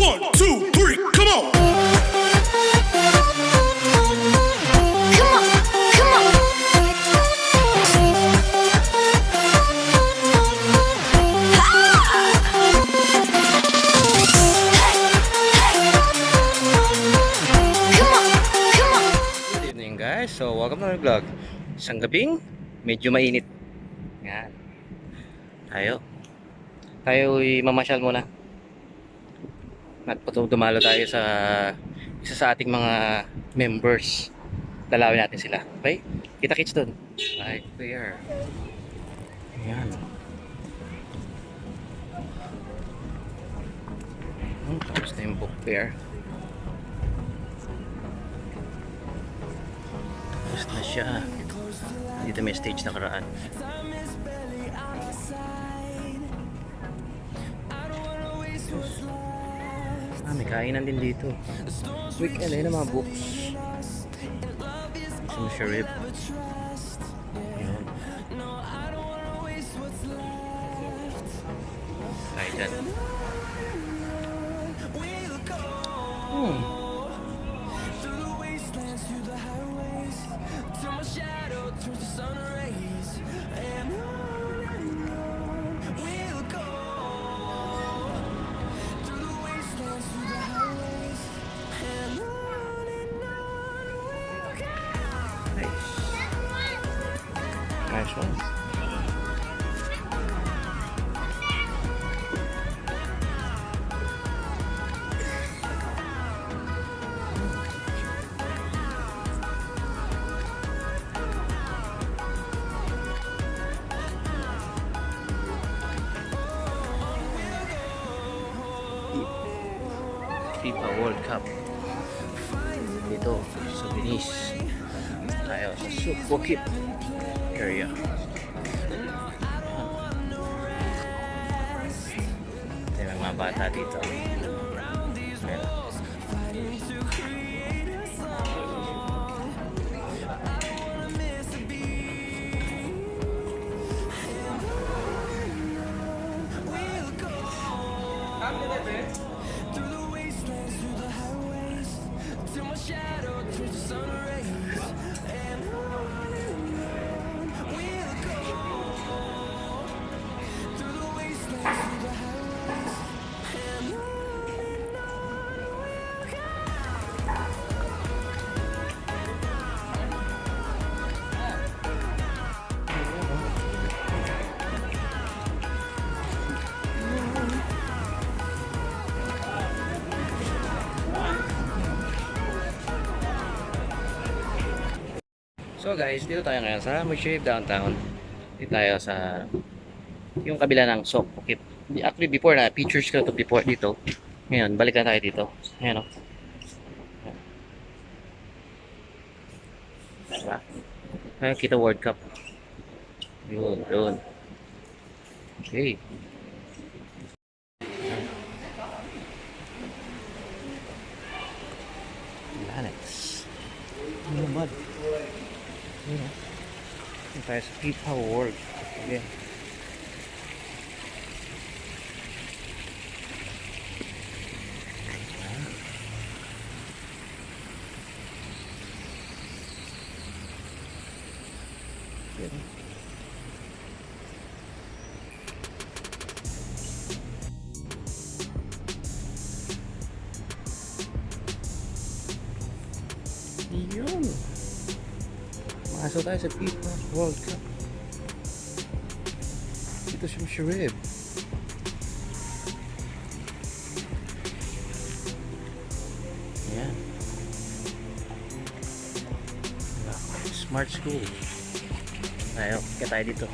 One, two, three, come on! Come on, come on. Come on, come on. Good evening guys, so welcome to my vlog. Isang gabing medyo mainit. Yan. Tayo'y mamasyal muna. At dumalo tayo sa isa sa ating mga members. Dalawin natin sila. Okay? Kita-kits dun. Right there. Yan. Tapos na yung book fair. Tapos na siya. Dito may stage na karaan. May kainan din dito. Weekend ayun ang mga books. Sumusha rib. Ayan. Kain dyan. Nice one. FIFA World Cup dito sa Venice. Tayo sa Bukit area. May mga bata dito. Ayan. So guys, dito tayo ngayon sa Mushave Downtown. Dito tayo sa yung kabila ng Sok Bukit. Actually before na pictures ko to before dito. Ngayon, balikan tayo dito. Ayan o. Diba? Ayan, kita World Cup. Yun, yun. Okay. Lanex. Ano ba? Ito tayo sa FIFA World. Okay. Yun. Masok tayo sa FIFA World Cup. Dito siya Sharib. Ayan. Smart School. Tayo, kaya tayo dito.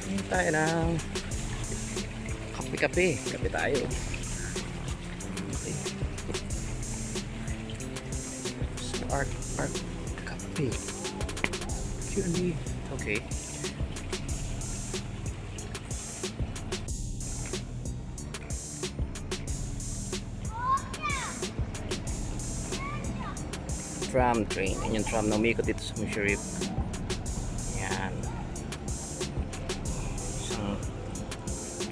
Ayan tayo ng kape-kape. Kape tayo. Okay. Art Cafe. Q&A. Okay. Tram train. Yan yung tram na umikot dito sa Musharraf. Yan. Isang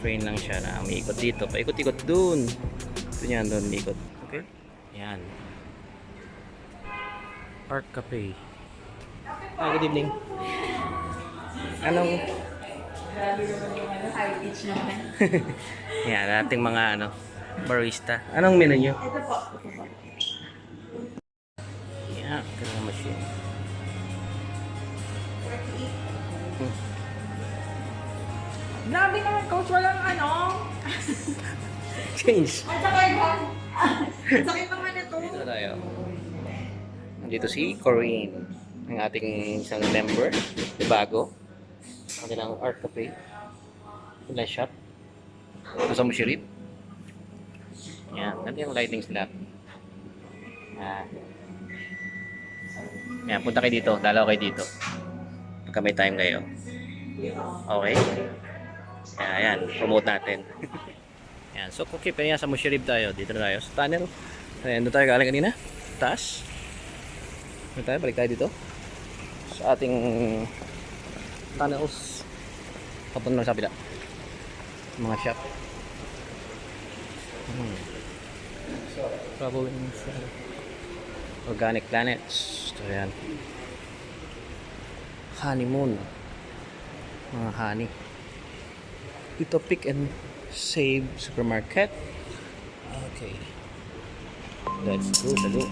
train lang siya na umiikot dito, paikot-ikot dun. Ito yan, dun umiikot. Okay? Yan. Park Cafe. Hi, good evening. Anong... Yan, ating mga barista. Anong menu nyo? Ito po. Yan, ganun machine. Grabe naman, coach. Walang Change. Ang sakit ba? Ang sakit naman ito. Dito tayo. Nandito si Corinne, ang ating isang member, de bago. Ang kanilang art cafe. Kanilang shop. Ito sa Mushirip. Yan, ganito yung lightings nila. Yan. Yan, punta kayo dito. Dalaw kayo dito. Pagka may time kayo. Okay? Yan, promote natin. Yan, so okay, pero yan sa Mushirip tayo. Dito na tayo sa tunnel. Ayan, doon tayo galing kanina. Taas. Doon tayo, balik tayo dito. Sa ating tunnels. Papunta lang sa kabila. Mga shop. Traveling Organic Planets. So yan. Honeymoon. Mga honey. Ito Pick and Save Supermarket. Okay. Let's go sa loob.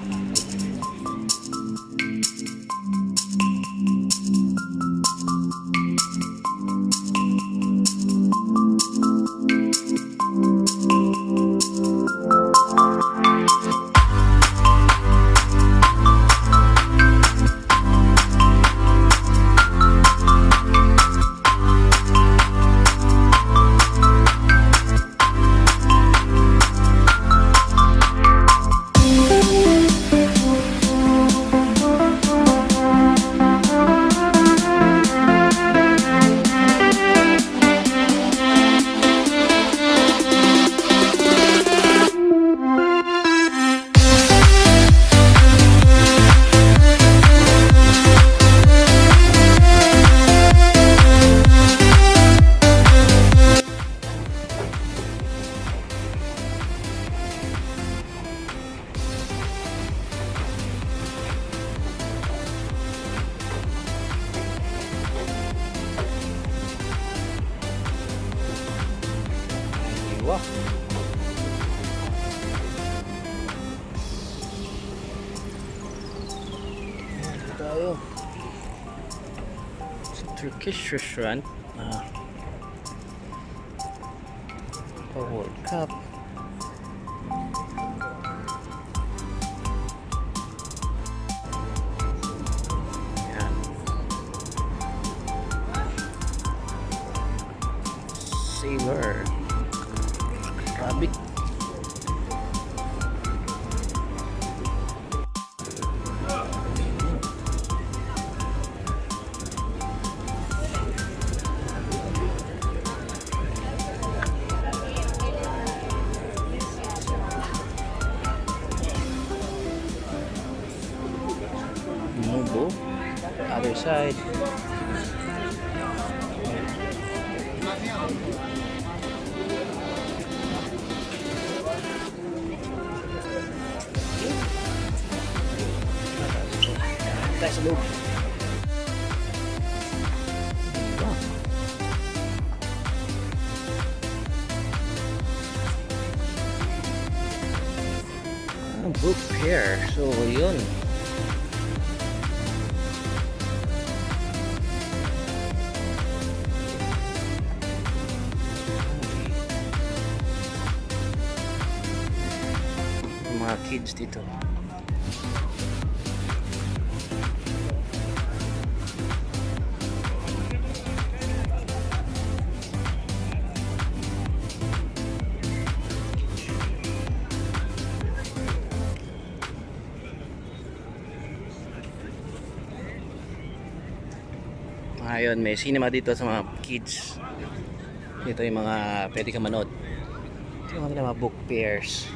Wow. Dito tayo. It's a Turkish restaurant. A World Cup. Yan. Sailor. Rabbit. Mubo. Other side. Tayo sa loob. Book pair. So, yun. Mga kids dito. Ayun, may cinema dito sa mga kids. Dito yung mga pwede ka manood. Ito yung mga book pairs.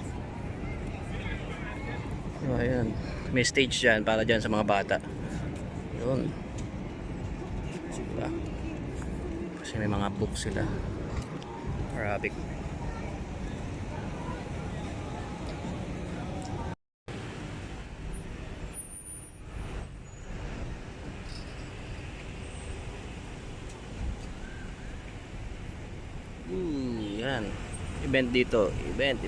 So, ayun. May stage dyan para dyan sa mga bata. Yun. Diba? Kasi may mga books sila. Arabic. Yan. Event dito. Event.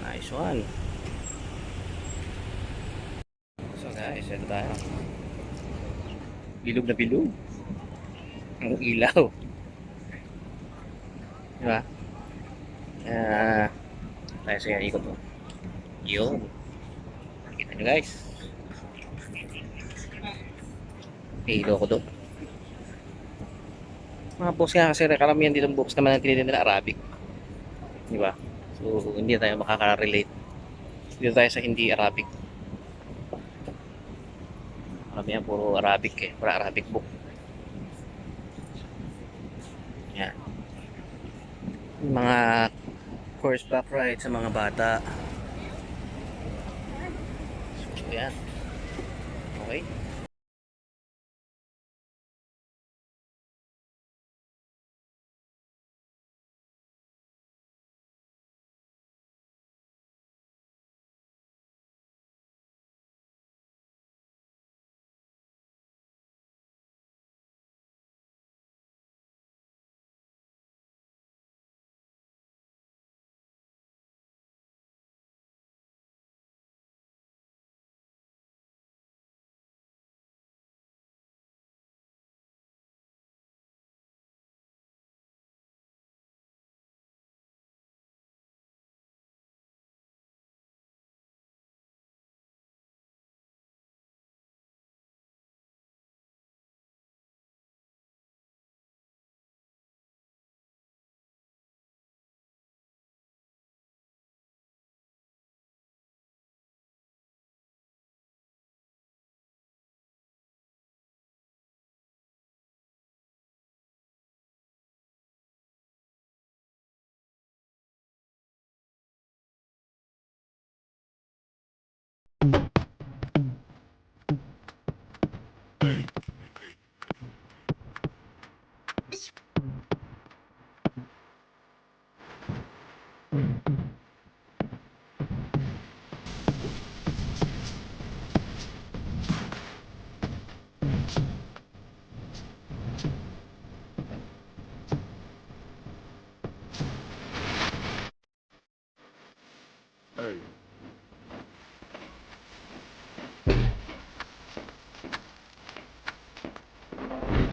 Nice one. So guys, ito tayo. Bilog na bilog. Ang ilaw. Diba? Tayo sa ikot po. Yun. Kita nyo guys. Ilaw ko doon. Mga books nga kasi karamihan dito books naman ang tinitin nila Arabic. Di ba? So hindi tayo makaka-relate. Dito tayo sa hindi Arabic. Karamihan puro Arabic eh. Puro Arabic book. Yan. Mga horseback ride sa mga bata. So yan. Okay.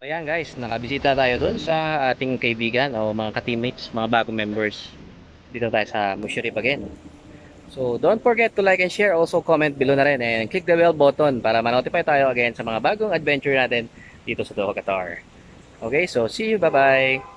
Ayan guys, nakabisita tayo doon sa ating kaibigan o mga ka-teammates, mga bagong members. Dito tayo sa Mushurip again. So don't forget to like and share, also comment below na rin and click the bell button para ma-notify tayo again sa mga bagong adventure natin dito sa Doha Qatar. Okay, so see you, bye bye!